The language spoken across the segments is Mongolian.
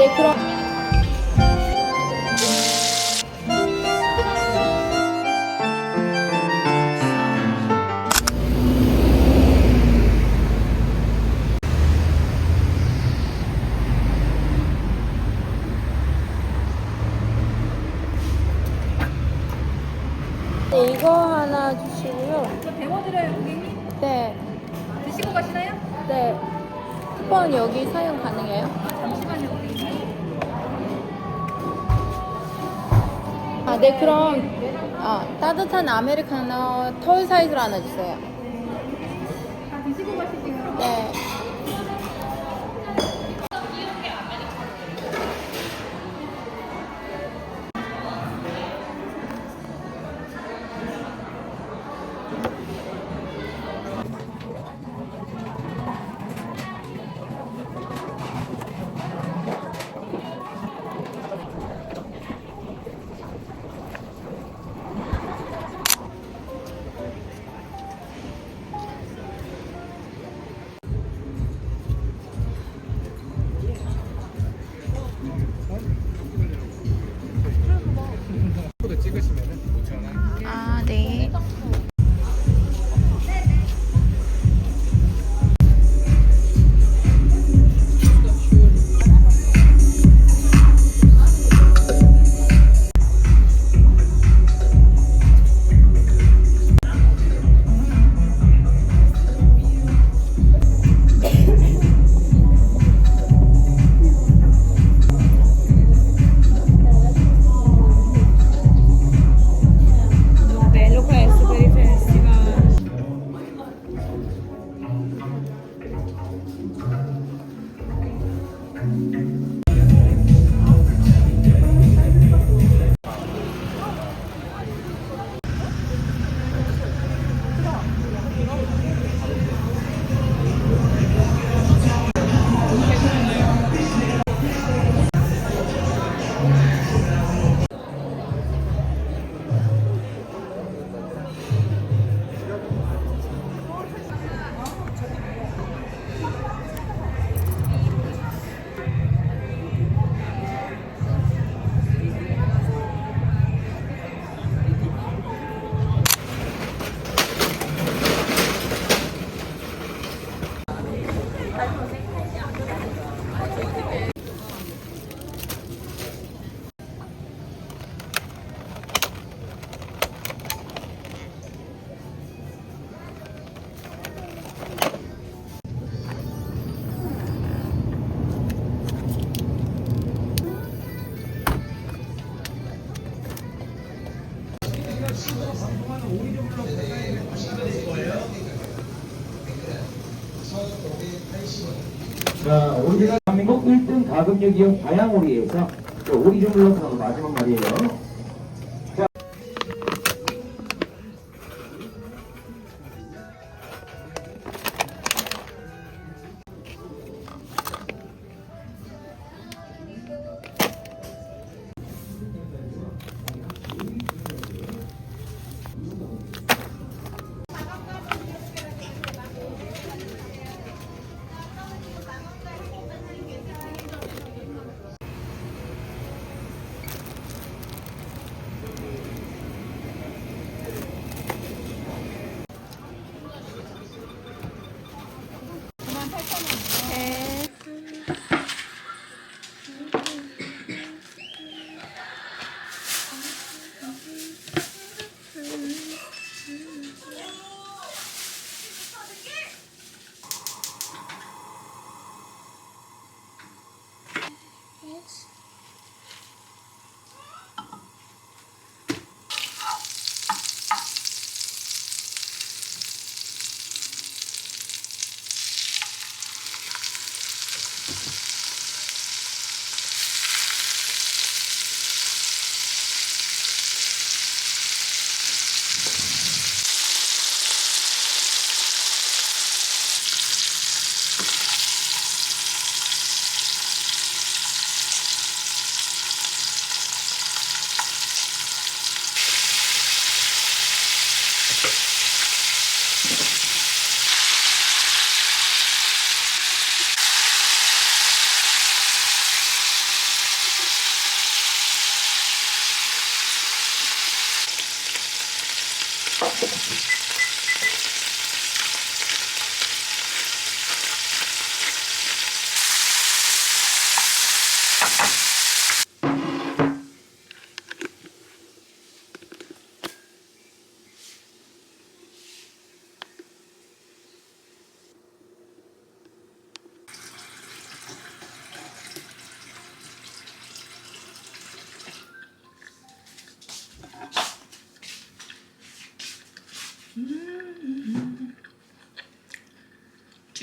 네, 그럼. 네, 이거 하나 주시고요. 저 데워드려요, 고객님? 네, 드시고 가시나요? 네. 쿠폰 여기 사용 가능해요? 잠시만요, 고객님. 아, 네, 그럼 따뜻한 아메리카노 톨 사이즈로 하나 주세요. 다 드시고 가시지요? 네. 코드 찍으시면은 5,000원. 아, 네. Bello questo per i festival. 자, 우리가 대한민국 1등 가금류 기업 다양오리에서 오리 좀 불러서 마지막 말이에요.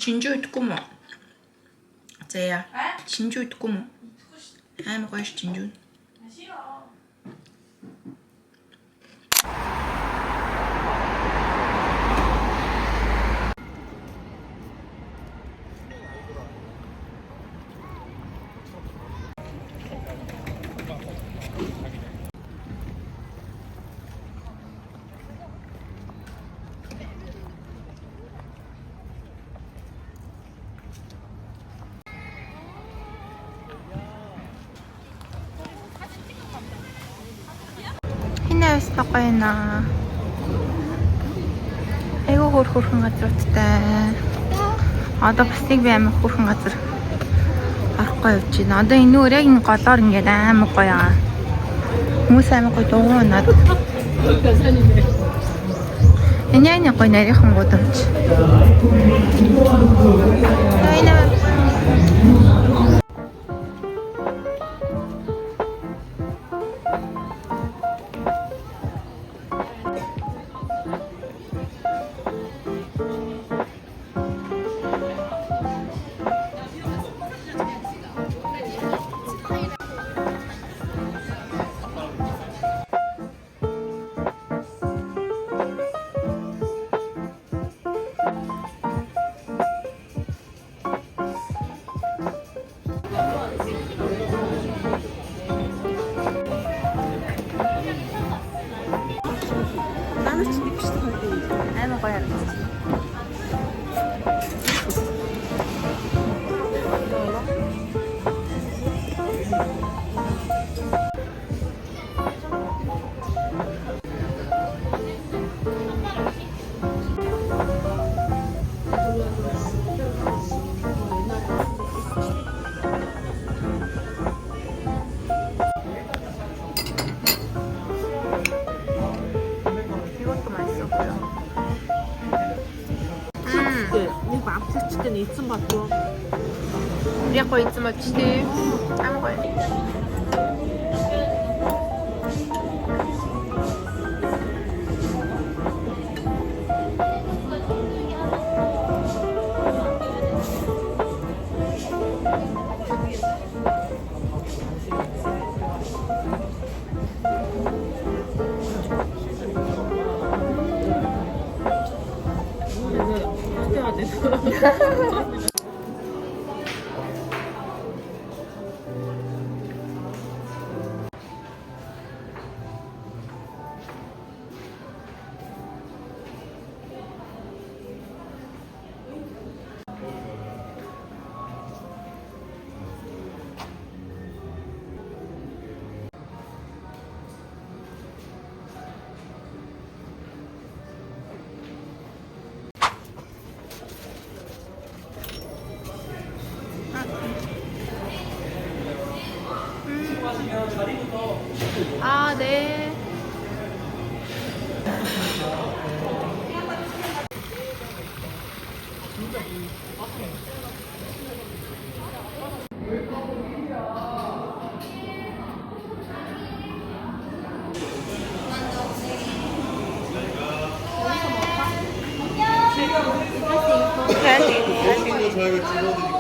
진주 듣고모. 제야. 진주 듣고모. 아, 먹어야지 진주. Хинээс на. Айгуу хөрхөн газар уттай. Одоо бас нэг би амар хөрхөн газар орохгүй явж байна. Одоо энэ өөр яг энэ голоор ингээд амар гоё аа. Хүмүүс амар гоё дуунаад. Энэ гоё нарийнхан гудамж. Тайна. амар гоё харагдсан. 이것도 맛있어 보여. 이 쯤 봤죠? 우리 아까 이쯤 맞지? 까먹어야지. 아, 네. 저희가 찍어드릴게요.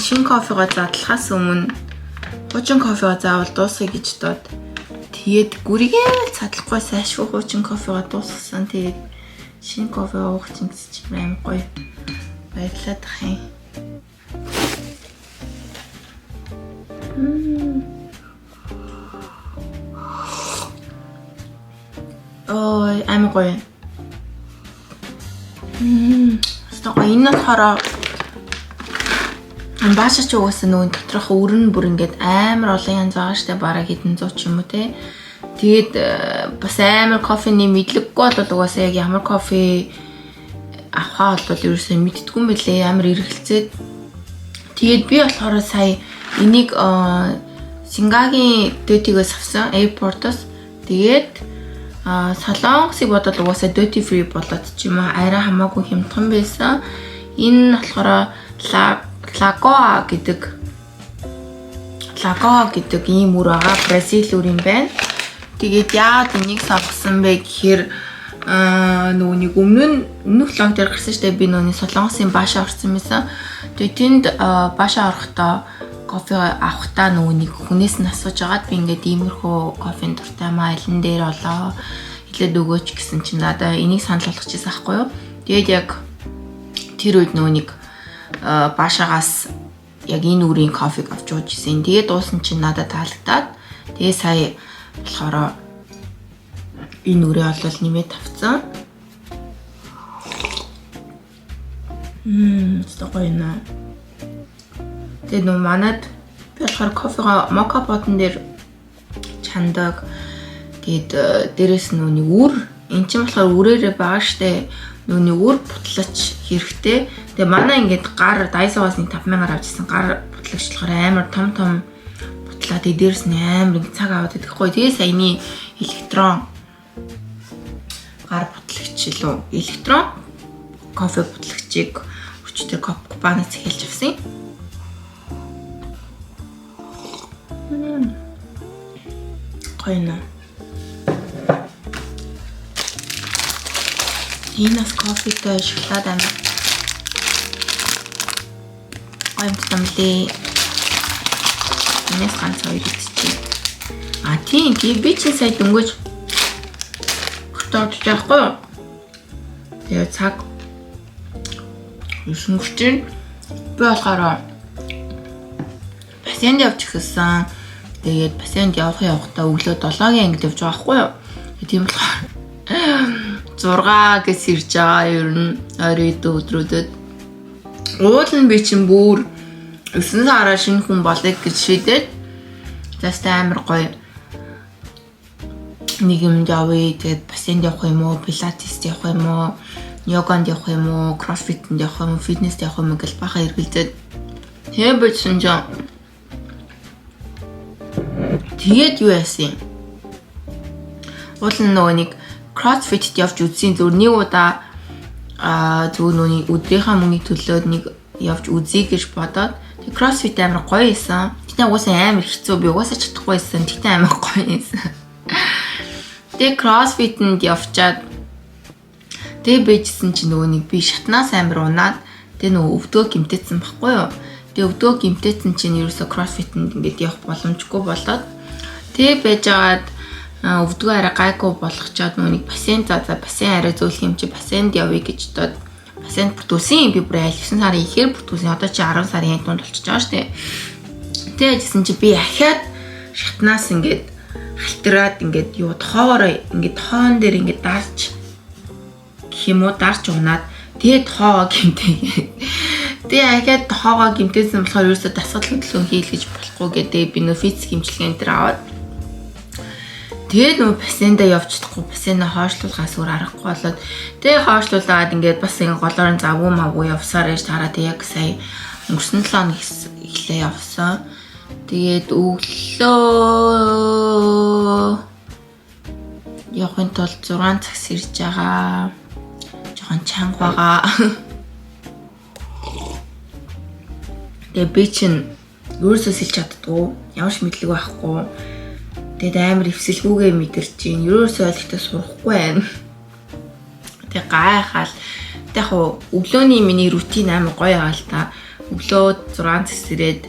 шинэ кофегаа задлахаас өмнө хуучин кофегаа заавал дуусгая гэж дод. Тэгээд гүрийгээ цадлахгүй сайшгүй хуучин кофегаа дуусгасан. Тэгээд шинэ кофе уух чинь амар гоё баярлаад тах юм. Ой, амар гоё. Стого энэ болохоор баашаач угаасаа нөгөө доторх өрн бүр ингээд амар олон янз байгаа штэ бараг хэдэн 100 ч юм уу те. Тэгээд бас амар кофений мэдлэггүй бол угаасаа яг ямар кофе авахаа бол ерөөсөө мэддэггүй юм билээ, амар эргэлзээд. Тэгээд би болохоор сая энийг Сингагийн дөтигөөс авсан airport-оос. Тэгээд Солонгосыг бодоод угаасаа duty free болоод ч юм уу арай хамаагүй хямдхан байсан. Энэ болохоор Lagoa гэдэг ийм үр байгаа. Бразил үр юм байна. Тэгээд яагаад энийг сонгосон бэ гэхээр нөгөө нэг өмнөх влог дээр гарсан штэ би нөгөө Солонгосын баашаа орсон байсан. Тэгээд тэнд баашаа орохдоо кофе авахтаа нөгөө нэг хүнээс нь асууж агаад би ингээд иймэрхүү кофенд дуртай маа алин дээр олоо хэлээд өгөөч гэсэн чинь надаа энийг санал болгочихсан байхгүй юу. Тэгээд яг тэр үед нөгөө нэг баашаагаас яг энэ үрийн кофег авч ууж исэн. Тэгээд дуусан чинь надад таалагдаад тэгээд сая болохоор энэ үрээ олол нэмээд авцсан. Стогойна. Тэгээд нөө манад би болохоор кофега мока потн дээр чандаг. Тэгээд дээрэс нөө нэг үр эн чинь болохоор үрээрээ байгаа штэ. Нөө нэг үр бутлаач хэрэгтэй. Тэгээ манай ингээд гар дайсоогоос нэг 5000-аар авчихсан гар бутлагчлахаар амар том бутлаа. Тэгээ дээрс нь амар ингэ цаг аваад идэхгүй. Тэгээ саяны электрон гар бутлагч лөө электрон кофе бутлагчийг өчтөр купанаас хэлж авсан. Гойно. Инас кофетэй шоколад амар гомдтомлээ. Инес ганц хоёр идчихье. Тийм би чинь сая дөнгөж хөтөлж яахгүй юу? Тэгээ цаг 9:30 би болохоор пациент явж гисэн. Тэгээд пациент явахдаа өглөө 7-гийн ангид явж байгаа байхгүй юу? Тийм болохоор 6 гэс ирж байгаа ер нь оройд өдрүүдэд. Уул нь би чинь бүр 9 сараар шинэ хүн болъё гэж шийдээд застаа амар гоё нэг юм явъя. Тэгээд пациент явах юм уу, пилатест явах юм уу, йоганд явах юм уу, кроссфитэнд явах юм уу, фитнест явах юм уу гэж баха эргэлзээд тэгээ бичсэн жоо. Тэгээд юу яасан? Уул нь нөгөө нэг кроссфитт явж үзсэн зөв нэг удаа зөв нүний өдрийнхаа мөнгөний төлөөд нэг явж үзье гэж бодоод тэг кроссфит амар гоё байсан. Тэгтээ угаасаа амар хэцүү би угаасаа чадахгүй байсан. Тэгтээ амар гоё байсан. Тэг кроссфитэнд явчаад тэг бэжсэн чи нөгөө нэг би шатнаас амар унаад тэг нөгөө өвдөө гимтээсэн байхгүй юу? Тэг өвдөө гимтээсэн чинь ерөөсө кроссфитэнд ингээд явах боломжгүй болоод тэг байжгаад өвдгөө арай гайгүй болгочоод нүг пациент пациент арай зөөлөх юм чи пациент явъя гэж дод пациент бүтүүлсэн би бүр 9 сарын ихээр бүтүүлсэн одоо чи 10 сарын тунд болчихж байгаа шүү дээ. Тэгжсэн чи би ахаад шатнаас ингээд халтраад ингээд юу тоогоороо ингээд тоон дээр ингээд дарч гэх юм уу дарч унаад тэгээд тоогоо гимтэй. Тэгээ ахаад тоогоо гимтээсэн болохоор ерөөсө дасгал хөдөлгөөн хийлгэж болохгүй гэдэг би нөө физик хэмжлэгийн дээр аваад тэгээд нөө пациентаа явчихдаггүй пациентаа хойшлуулгаас өөр аргагүй болоод тэгээ хойшлуулаад ингээд бас ингэ голоор нь завгүй мавгүй явсаар яж тараа тэг яг сая өнгөрсөн 7 хоног эхлээ явсан. Тэгээд өглөө явахын тулд 6 цагс ирж байгаа. Жохон чанга байгаа. Тэгээ би чинь өөрөөсөө сэлж чаддгүй. Ямар ч мэдлэг байхгүй. Тэгээд амар өвсөлгүйгээ мэдэрч чинь ерөөсөө ойлгохтой сурахгүй байна. Тэг гайхаал. Тэг яг өглөөний миний рутин амар гоё байгаа л та. өглөө 6 цэс ирээд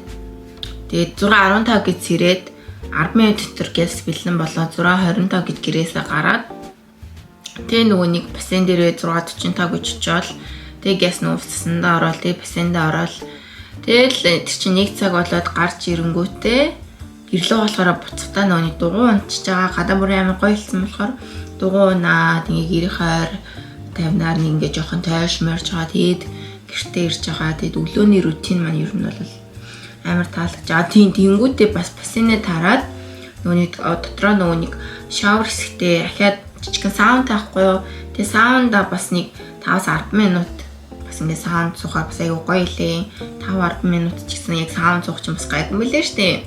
тэгээд 6:15 гэж ирээд 10 минут дотор газ бэлэн болоо 6:25 гэж гэрээсээ гараад тэгээ нөгөө нэг бассейн дээрээ 6:45 гэж очиод тэгээ газ нууцсандаа ороод тэгээ бассейндээ ороод тэгэл тэр чинь 1 цаг болоод гарч ирэнгүүтээ ирлээ болохоор буцахтаа нөгөө дугуй унтчихж байгаа гадаа бүрийн амар гоё хэлсэн болохоор дугуй унаад ингээ гэрийн хойр тавнаар нэг ингээ жоохон тойрч морж байгаа тэгээд гэртээ ирж байгаа тэгээд өглөөний рутин маань ер нь бол амар таалагдж байгаа. Тийм тэнгүүтээ бас бассейнээ тараад нөгөө дотроо нөгөө нэг шавар хэсэгтээ ахаад жижигхэн саунд таахгүй юу. Тэгээ саунда бас нэг 5-10 минут бас ингээ саунд суухаар бас аягүй гоё лээ. 5-10 минут ч гэсэн яг саунд суух чинь бас гайгүй мэлээ штэ.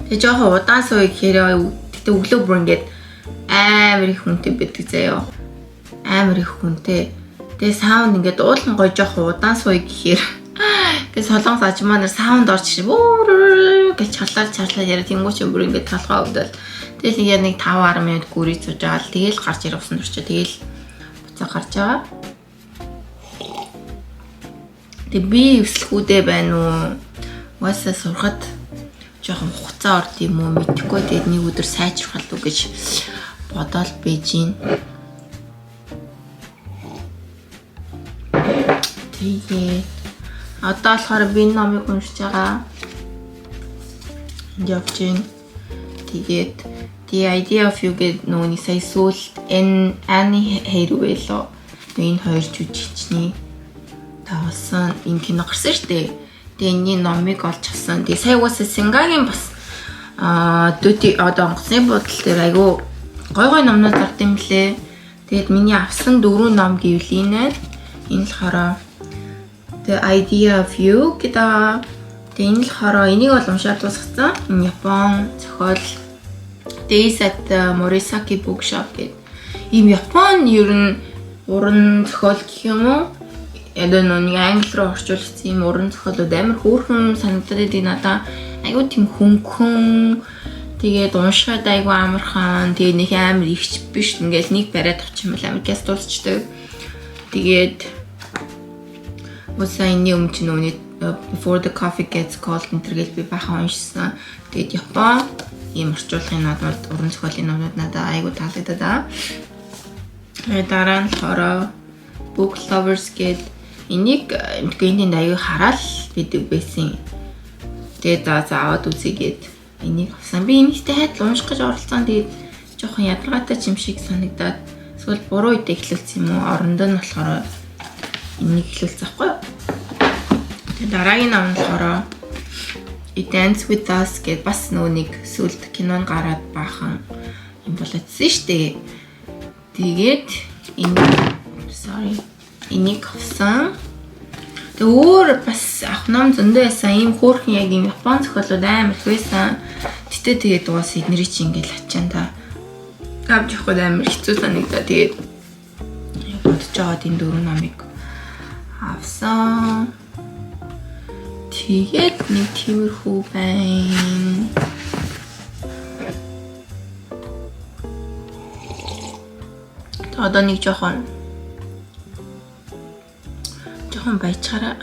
Тэгээ жоохон удаан сууя гэхээр тэгтээ өглөө бүр ингээд амар их хүнтэй байдаг заяа. Амар их хүнтэй. Тэгээ саунд ингээд уулан гоё жоохон удаан сууя гэхээр тэгээ солонгос ажмаа нар саунд орж бүр гэж чарлаа яриа тэнгуү чи бүр ингээд толгой өвдөл. Тэгэл яг нэг 5-10 минут гүрий цуж аваад тэгэл гарч ирсэн дурчаа тэгэл буцаа гарч байгаа. Тэгээ би өсөлхүүдээ байна уу? Угаасаа сурахад жоохон хугацаа орд юм уу мэдэхгүй тэгээд нэг өдөр сайжрах уу гэж бодоод байж гин. Тэгээд одоо болохоор би номыг уншиж байгаа. Явж гин. Тэгээд The Idea of You гэдэг нүуний сая сүүлд Annie Hathaway-лоо энэ хоёр жүжигчний тавсан энэ кино гарсан шүү дээ. Тэгээ энэ номыг олж авсан. Тэгээ сая угаасаа Сингагийн бас дүүти одоо онгоцны бодол дээр айгүй гой номнууд гард юм лээ. Тэгээд миний авсан 4 ном гэвэл энэ болохоор The Idea of You гэдэг. Тэгээ энэ болохоор энийг бол уншаад дуусгасан. Энэ Япон зохиол Days at Morisaki Bookshop гэдэг. Ийм Япон ер нь уран зохиол гэх юм уу? Яг нэг англи руу орчуулсан юм уран зохиолууд амар хөөрхөн санагдаад байдаг надаа. Айгуу тийм хөнгөн. Тэгээд уншихад айгуу амархан. Тэгээд нэг амар ихч биш. Ингээл нэг бариад авчих юм бол амар гяс дуусчдаг. Тэгээд үсээ энэ юм чинь нүуний Before the Coffee Gets Cold гэнтергээл би бахан уншсан. Тэгээд Япон ийм орчуулгын номууд уран зохиолын номууд надад айгуу таалагдаад. Дараа нь болохоор Book Lovers гэдэг энийг энд аягүй хараад бидэг байсан. Тэгээд заавад үзьгээд энийг авсан. Би энэтэй хайдл унших гэж оролцсон. Тэгээд жоохон ядаргаатай юм шиг санагдаад эсвэл буруу үедээ эхлүүлсэн юм уу? Орондоо нь болохоор энийг эхлүүлсэн байхгүй юу? Тэгээд дараагийн ном нь болохоор It Ends With Us гэдэг бас нэг сүлд кинон гараад баахан юм болоодсэн штэ. Тэгээд энийг авсан. Тэг өөр бас ах ном зөндөө байсан. Ийм хөөрхөн яг ийм Япон зохиолууд амар их байсан. Гэтэ тэгээд уус эднэрий чи ингээл ачаан та авч явах амар хэцүү санагдаа. Тэгээд бодож байгаа энэ 4 номыг авсан. Тэгээд нэг тиймэрхүү байна. Одоо нэг жоохон баячаараа.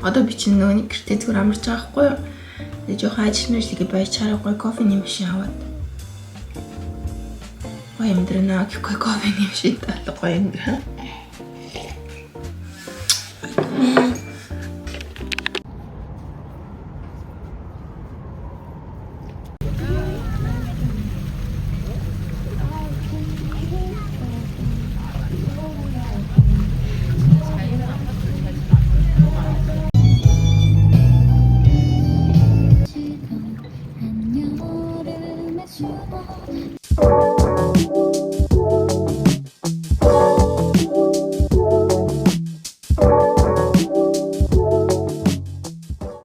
Одоо би чинь нөгөө гэртээ зүгээр амарч байгаа байхгүй юу? Тэгээ жоохон ажиллана шиг баячаараа гоё кофений машин аваад. Гоё амьдрана гэхгүй кофений машин таалга гоё амьдраа.